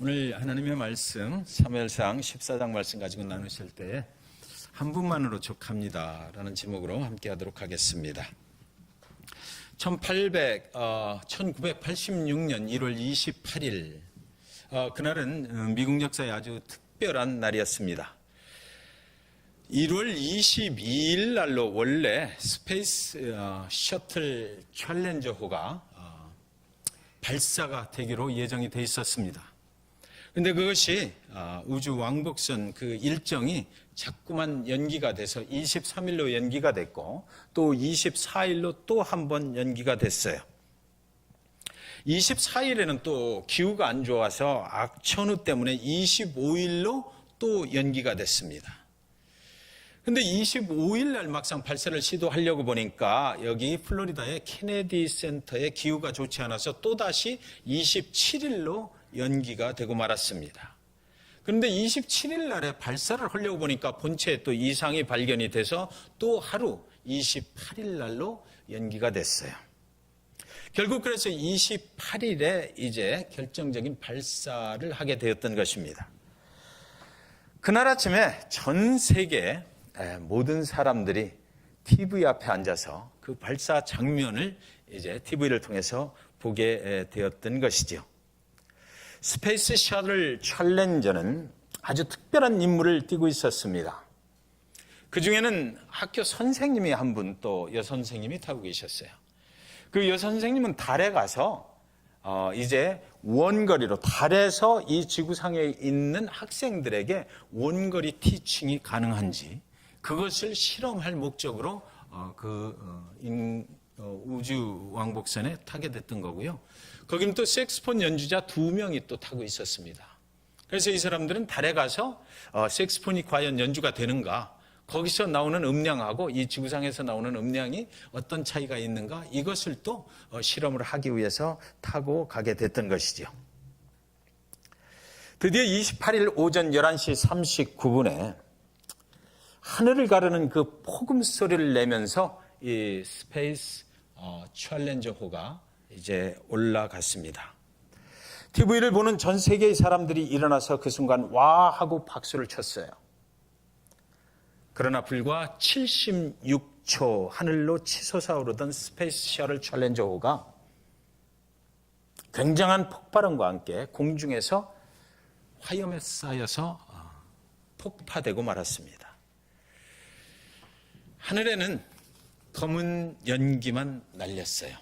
오늘 하나님의 말씀 사무엘상 14장 말씀 가지고 나누실 때 한 분만으로 족합니다 라는 제목으로 함께 하도록 하겠습니다. 1986년 1월 28일 그날은 미국 역사의 아주 특별한 날이었습니다. 1월 22일 날로 원래 스페이스 셔틀 챌린저호가 발사가 되기로 예정이 돼 있었습니다. 근데 그것이 우주 왕복선 그 일정이 자꾸만 연기가 돼서 23일로 연기가 됐고 또 24일로 또 한 번 연기가 됐어요. 24일에는 또 기후가 안 좋아서 악천후 때문에 25일로 또 연기가 됐습니다. 근데 25일 날 막상 발사를 시도하려고 보니까 여기 플로리다의 케네디 센터의 기후가 좋지 않아서 또다시 27일로 연기가 되고 말았습니다. 그런데 27일 날에 발사를 하려고 보니까 본체에 또 이상이 발견이 돼서 또 하루 28일 날로 연기가 됐어요. 결국 그래서 28일에 이제 결정적인 발사를 하게 되었던 것입니다. 그날 아침에 전 세계 모든 사람들이 TV 앞에 앉아서 그 발사 장면을 이제 TV를 통해서 보게 되었던 것이죠. 스페이스 셔틀 챌린저는 아주 특별한 임무를 띠고 있었습니다. 그 중에는 학교 선생님이 한 분 또 여선생님이 타고 계셨어요. 그 여선생님은 달에 가서 이제 원거리로 달에서 이 지구상에 있는 학생들에게 원거리 티칭이 가능한지 그것을 실험할 목적으로 우주 왕복선에 타게 됐던 거고요. 거기는 또 색스폰 연주자 2명이 또 타고 있었습니다. 그래서 이 사람들은 달에 가서 색스폰이 과연 연주가 되는가, 거기서 나오는 음량하고 이 지구상에서 나오는 음량이 어떤 차이가 있는가, 이것을 또 실험을 하기 위해서 타고 가게 됐던 것이죠. 드디어 28일 오전 11시 39분에 하늘을 가르는 그 폭음 소리를 내면서 이 스페이스 챌린저호가 이제 올라갔습니다. TV를 보는 전 세계의 사람들이 일어나서 그 순간 와 하고 박수를 쳤어요. 그러나 불과 76초 하늘로 치솟아 오르던 스페이스 셔틀 챌린저호가 굉장한 폭발음과 함께 공중에서 화염에 쌓여서 폭파되고 말았습니다. 하늘에는 검은 연기만 날렸어요.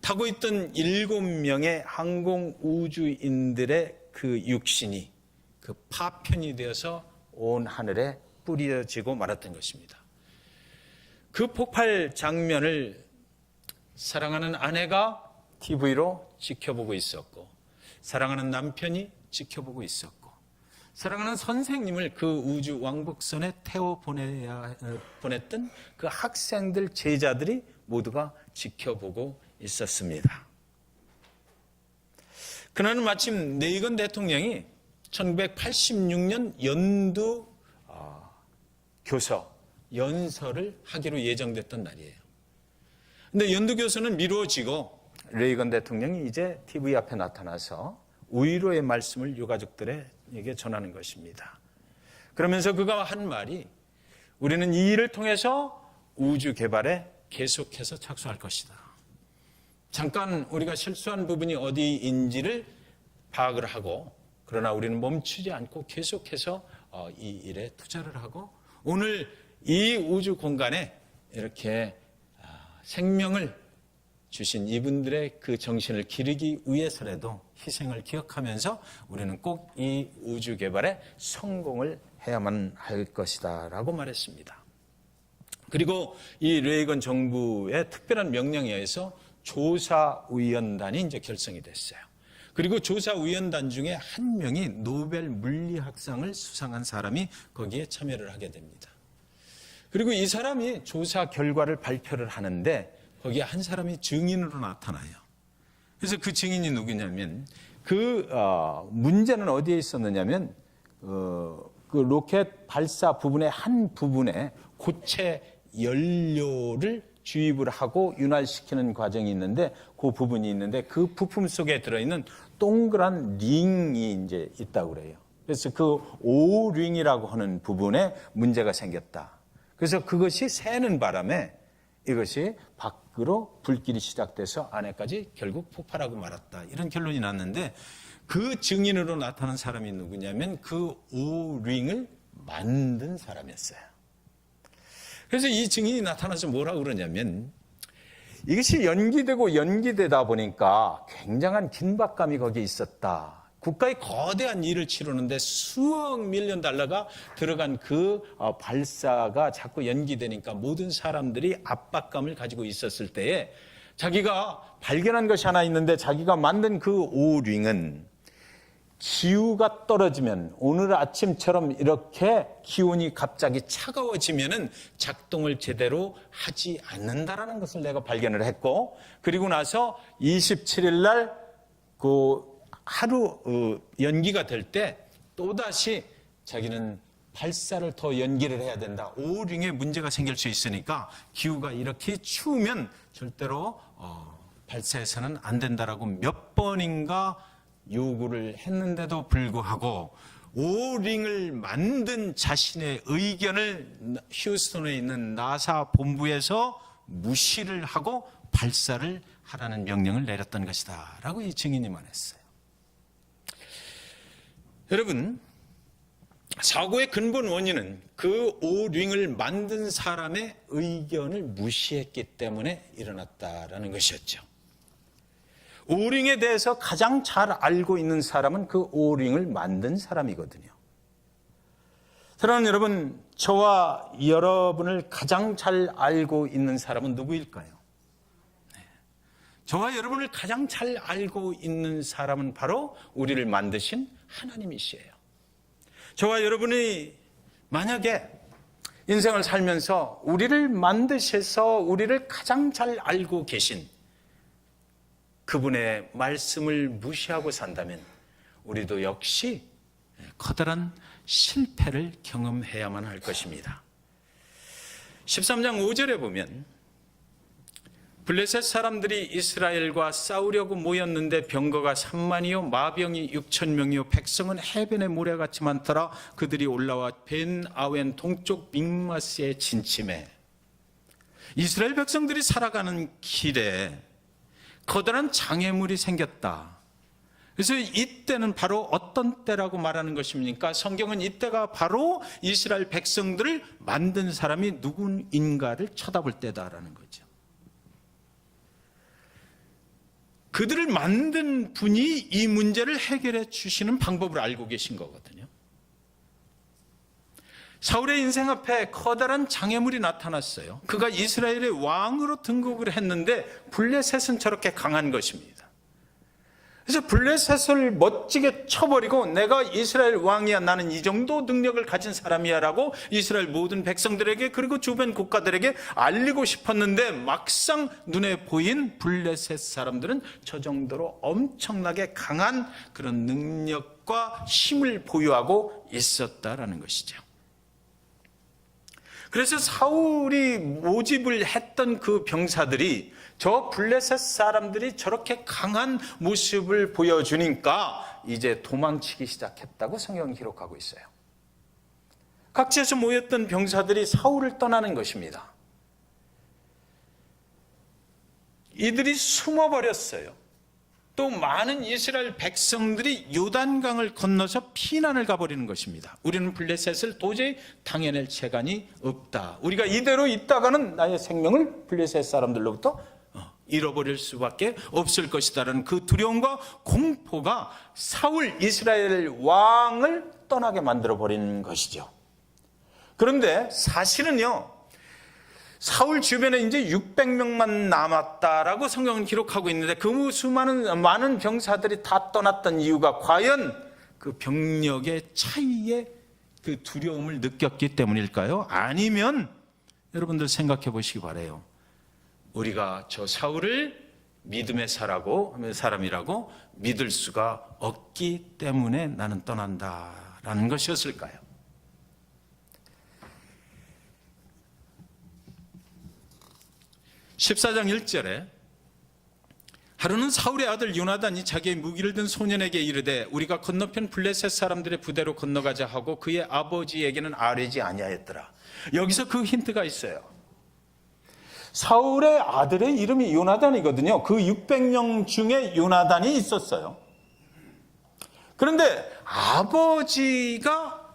타고 있던 7명의 항공 우주인들의 그 육신이 그 파편이 되어서 온 하늘에 뿌려지고 말았던 것입니다. 그 폭발 장면을 사랑하는 아내가 TV로 지켜보고 있었고, 사랑하는 남편이 지켜보고 있었고, 사랑하는 선생님을 그 우주 왕복선에 태워 보냈던 그 학생들, 제자들이 모두가 지켜보고 있었습니다. 그날은 마침 레이건 대통령이 1986년 연두 교서 연설을 하기로 예정됐던 날이에요. 그런데 연두 교서는 미루어지고 레이건 대통령이 이제 TV 앞에 나타나서 위로의 말씀을 유가족들에게 전하는 것입니다. 그러면서 그가 한 말이 우리는 이 일을 통해서 우주 개발에 계속해서 착수할 것이다. 잠깐 우리가 실수한 부분이 어디인지를 파악을 하고, 그러나 우리는 멈추지 않고 계속해서 이 일에 투자를 하고, 오늘 이 우주 공간에 이렇게 생명을 주신 이분들의 그 정신을 기르기 위해서라도 희생을 기억하면서 우리는 꼭 이 우주 개발에 성공을 해야만 할 것이다 라고 말했습니다. 그리고 이 레이건 정부의 특별한 명령에 의해서 조사위원단이 이제 결성이 됐어요. 그리고 조사위원단 중에 한 명이 노벨 물리학상을 수상한 사람이 거기에 참여를 하게 됩니다. 그리고 이 사람이 조사 결과를 발표를 하는데 거기에 한 사람이 증인으로 나타나요. 그래서 그 증인이 누구냐면 문제는 어디에 있었느냐면 그 로켓 발사 부분의 한 부분에 고체 연료를 주입을 하고 윤활시키는 과정이 있는데 그 부분이 있는데 그 부품 속에 들어있는 동그란 링이 이제 있다고 그래요. 그래서 그 오링이라고 하는 부분에 문제가 생겼다. 그래서 그것이 새는 바람에 이것이 밖으로 불길이 시작돼서 안에까지 결국 폭발하고 말았다. 이런 결론이 났는데 그 증인으로 나타난 사람이 누구냐면 그 오링을 만든 사람이었어요. 그래서 이 증인이 나타나서 뭐라고 그러냐면 이것이 연기되다 보니까 굉장한 긴박감이 거기에 있었다. 국가의 거대한 일을 치르는데 수억 밀리언 달러가 들어간 그 발사가 자꾸 연기되니까 모든 사람들이 압박감을 가지고 있었을 때에 자기가 발견한 것이 하나 있는데 자기가 만든 그 오링은 기후가 떨어지면 오늘 아침처럼 이렇게 기온이 갑자기 차가워지면은 작동을 제대로 하지 않는다라는 것을 내가 발견을 했고, 그리고 나서 27일 날 그 하루 연기가 될 때 또다시 자기는 발사를 더 연기를 해야 된다. 오링에 문제가 생길 수 있으니까 기후가 이렇게 추우면 절대로 발사해서는 안 된다라고 몇 번인가 요구를 했는데도 불구하고 오링을 만든 자신의 의견을 휴스턴에 있는 나사 본부에서 무시를 하고 발사를 하라는 명령을 내렸던 것이다 라고 이 증인이 말했어요. 여러분, 사고의 근본 원인은 그 오링을 만든 사람의 의견을 무시했기 때문에 일어났다라는 것이었죠. 오링에 대해서 가장 잘 알고 있는 사람은 그 오링을 만든 사람이거든요. 사랑하는 여러분, 저와 여러분을 가장 잘 알고 있는 사람은 누구일까요? 저와 여러분을 가장 잘 알고 있는 사람은 바로 우리를 만드신 하나님이시에요. 저와 여러분이 만약에 인생을 살면서 우리를 만드셔서 우리를 가장 잘 알고 계신 그분의 말씀을 무시하고 산다면 우리도 역시 커다란 실패를 경험해야만 할 것입니다. 13장 5절에 보면 블레셋 사람들이 이스라엘과 싸우려고 모였는데 병거가 3만이요 마병이 6천 명이요 백성은 해변의 모래같이 많더라. 그들이 올라와 벤 아웬 동쪽 믹마스에 진침해. 이스라엘 백성들이 살아가는 길에 커다란 장애물이 생겼다. 그래서 이때는 바로 어떤 때라고 말하는 것입니까? 성경은 이때가 바로 이스라엘 백성들을 만든 사람이 누구인가를 쳐다볼 때다라는 거죠. 그들을 만든 분이 이 문제를 해결해 주시는 방법을 알고 계신 거거든요. 사울의 인생 앞에 커다란 장애물이 나타났어요. 그가 이스라엘의 왕으로 등극을 했는데 블레셋은 저렇게 강한 것입니다. 그래서 블레셋을 멋지게 쳐버리고 내가 이스라엘 왕이야, 나는 이 정도 능력을 가진 사람이야 라고 이스라엘 모든 백성들에게 그리고 주변 국가들에게 알리고 싶었는데 막상 눈에 보인 블레셋 사람들은 저 정도로 엄청나게 강한 그런 능력과 힘을 보유하고 있었다라는 것이죠. 그래서 사울이 모집을 했던 그 병사들이 저 블레셋 사람들이 저렇게 강한 모습을 보여주니까 이제 도망치기 시작했다고 성경은 기록하고 있어요. 각지에서 모였던 병사들이 사울을 떠나는 것입니다. 이들이 숨어버렸어요. 또 많은 이스라엘 백성들이 요단강을 건너서 피난을 가버리는 것입니다. 우리는 블레셋을 도저히 당해낼 재간이 없다. 우리가 이대로 있다가는 나의 생명을 블레셋 사람들로부터 잃어버릴 수밖에 없을 것이다라는 그 두려움과 공포가 사울 이스라엘 왕을 떠나게 만들어버리는 것이죠. 그런데 사실은요, 사울 주변에 이제 600명만 남았다라고 성경은 기록하고 있는데 그 많은 병사들이 다 떠났던 이유가 과연 그 병력의 차이에 그 두려움을 느꼈기 때문일까요? 아니면 여러분들 생각해 보시기 바라요. 우리가 저 사울을 믿음의 사람이라고 믿을 수가 없기 때문에 나는 떠난다라는 것이었을까요? (14장 1절에) 하루는 사울의 아들 요나단이 자기의 무기를 든 소년에게 이르되 우리가 건너편 블레셋 사람들의 부대로 건너가자 하고 그의 아버지에게는 아뢰지 아니하였더라. 여기서 그 힌트가 있어요. 사울의 아들의 이름이 요나단이거든요. 그 600명 중에 요나단이 있었어요. 그런데 아버지가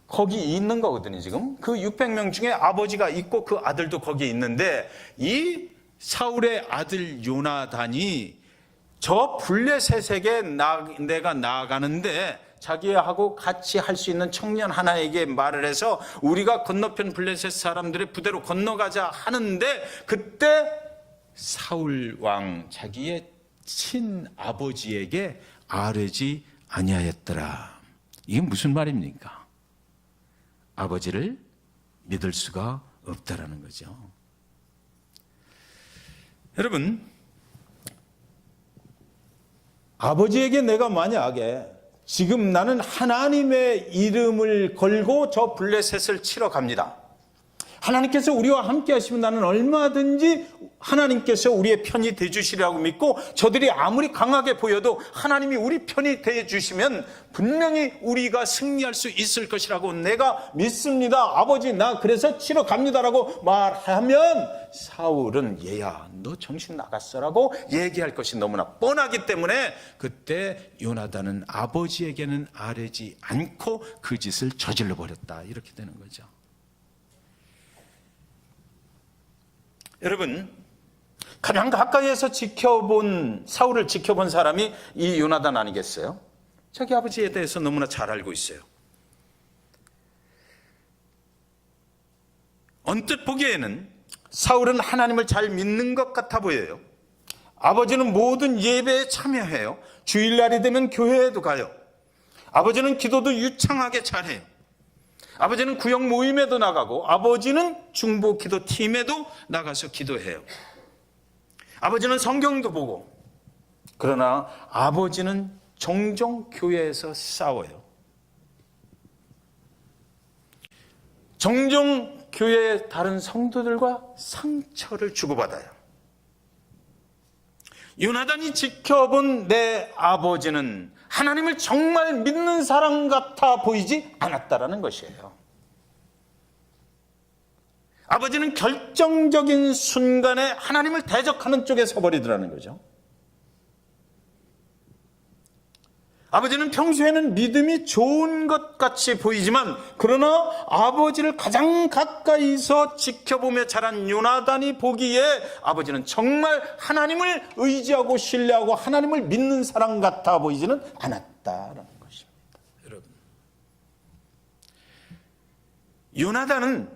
거기 있는 거거든요. 지금 그 600명 중에 아버지가 있고 그 아들도 거기 있는데 이 사울의 아들 요나단이 저 블레셋에게 내가 나아가는데 자기하고 같이 할 수 있는 청년 하나에게 말을 해서 우리가 건너편 블레셋 사람들의 부대로 건너가자 하는데 그때 사울 왕 자기의 친아버지에게 아뢰지 아니하였더라. 이게 무슨 말입니까? 아버지를 믿을 수가 없다라는 거죠. 여러분, 아버지에게 내가 만약에 지금 나는 하나님의 이름을 걸고 저 블레셋을 치러 갑니다. 하나님께서 우리와 함께 하시면 나는 얼마든지 하나님께서 우리의 편이 되주시리라고 믿고 저들이 아무리 강하게 보여도 하나님이 우리 편이 되주시면 분명히 우리가 승리할 수 있을 것이라고 내가 믿습니다. 아버지 나 그래서 치러 갑니다라고 말하면 사울은 얘야 너 정신 나갔어라고 얘기할 것이 너무나 뻔하기 때문에 그때 요나단은 아버지에게는 아뢰지 않고 그 짓을 저질러 버렸다 이렇게 되는 거죠. 여러분, 가장 가까이에서 사울을 지켜본 사람이 이 요나단 아니겠어요? 자기 아버지에 대해서 너무나 잘 알고 있어요. 언뜻 보기에는 사울은 하나님을 잘 믿는 것 같아 보여요. 아버지는 모든 예배에 참여해요. 주일날이 되면 교회에도 가요. 아버지는 기도도 유창하게 잘해요. 아버지는 구역 모임에도 나가고 아버지는 중보 기도 팀에도 나가서 기도해요. 아버지는 성경도 보고 그러나 아버지는 종종 교회에서 싸워요. 종종 교회의 다른 성도들과 상처를 주고받아요. 요나단이 지켜본 내 아버지는 하나님을 정말 믿는 사람 같아 보이지 않았다라는 것이에요. 아버지는 결정적인 순간에 하나님을 대적하는 쪽에 서버리더라는 거죠. 아버지는 평소에는 믿음이 좋은 것 같이 보이지만 그러나 아버지를 가장 가까이서 지켜보며 자란 요나단이 보기에 아버지는 정말 하나님을 의지하고 신뢰하고 하나님을 믿는 사람 같아 보이지는 않았다라는 것입니다. 여러분, 요나단은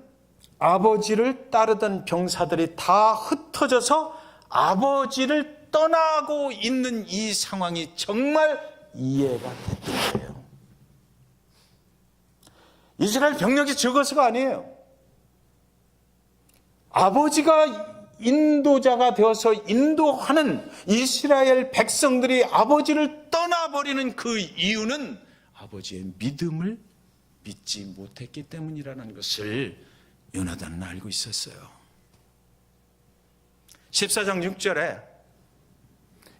아버지를 따르던 병사들이 다 흩어져서 아버지를 떠나고 있는 이 상황이 정말 이해가 됐던 거예요. 이스라엘 병력이 적어서가 아니에요. 아버지가 인도자가 되어서 인도하는 이스라엘 백성들이 아버지를 떠나버리는 그 이유는 아버지의 믿음을 믿지 못했기 때문이라는 것을 요나단은 알고 있었어요. 14장 6절에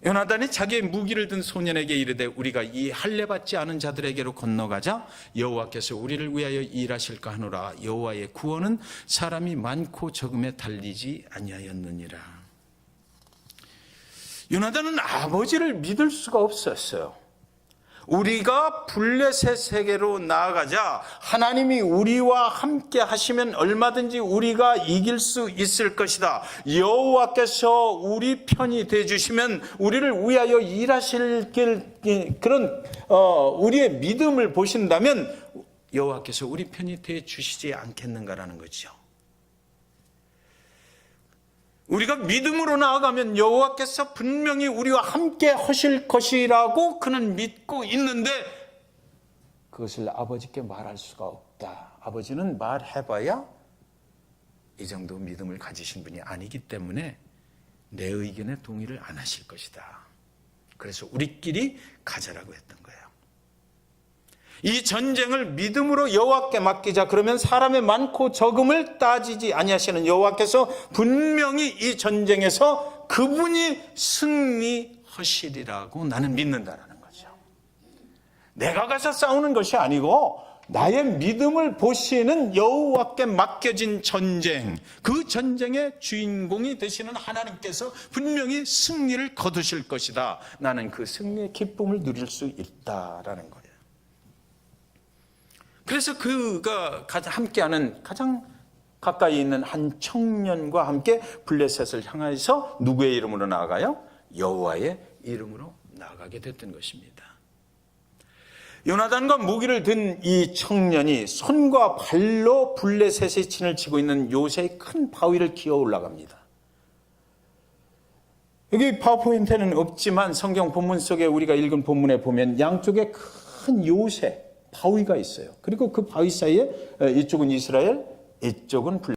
요나단이 자기의 무기를 든 소년에게 이르되 우리가 이 할례 받지 않은 자들에게로 건너가자 여호와께서 우리를 위하여 일하실까 하노라. 여호와의 구원은 사람이 많고 적음에 달리지 아니하였느니라. 요나단은 아버지를 믿을 수가 없었어요. 우리가 블레셋에게로 나아가자 하나님이 우리와 함께 하시면 얼마든지 우리가 이길 수 있을 것이다. 여호와께서 우리 편이 되어주시면 우리를 위하여 일하실 그런 우리의 믿음을 보신다면 여호와께서 우리 편이 되어주시지 않겠는가라는 거죠. 우리가 믿음으로 나아가면 여호와께서 분명히 우리와 함께 하실 것이라고 그는 믿고 있는데 그것을 아버지께 말할 수가 없다. 아버지는 말해봐야 이 정도 믿음을 가지신 분이 아니기 때문에 내 의견에 동의를 안 하실 것이다. 그래서 우리끼리 가자라고 했던 거예요. 이 전쟁을 믿음으로 여호와께 맡기자. 그러면 사람의 많고 적음을 따지지 아니하시는 여호와께서 분명히 이 전쟁에서 그분이 승리하시리라고 나는 믿는다라는 거죠. 내가 가서 싸우는 것이 아니고 나의 믿음을 보시는 여호와께 맡겨진 전쟁, 그 전쟁의 주인공이 되시는 하나님께서 분명히 승리를 거두실 것이다. 나는 그 승리의 기쁨을 누릴 수 있다라는 거예요. 그래서 그가 함께하는 가장 가까이 있는 한 청년과 함께 블레셋을 향해서 누구의 이름으로 나아가요? 여호와의 이름으로 나아가게 됐던 것입니다. 요나단과 무기를 든 이 청년이 손과 발로 블레셋의 진을 치고 있는 요새의 큰 바위를 기어 올라갑니다. 여기 파워포인트는 없지만 성경 본문 속에 우리가 읽은 본문에 보면 양쪽에 큰 요새 바위가 있어요. 그리고 그 바위 사이에 이쪽은 이스라엘, 이쪽은 블레셋.